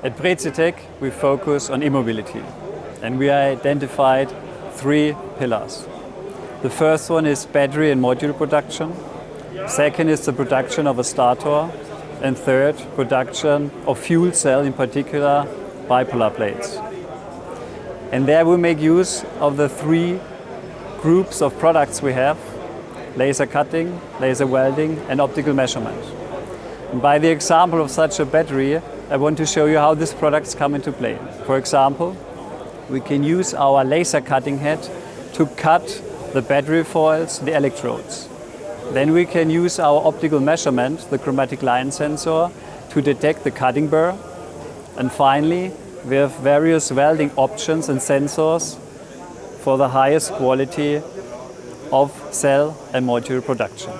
At Precitec, we focus on e-mobility, and we identified 3 pillars. The first one is battery and module production. Second is the production of a starter. And third, production of fuel cell, in particular bipolar plates. And there we make use of the 3 groups of products we have: laser cutting, laser welding, and optical measurement. And by the example of such a battery, I want to show you how these products come into play. For example, we can use our laser cutting head to cut the battery foils, the electrodes. Then we can use our optical measurement, the chromatic line sensor, to detect the cutting burr. And finally, we have various welding options and sensors for the highest quality of cell and module production.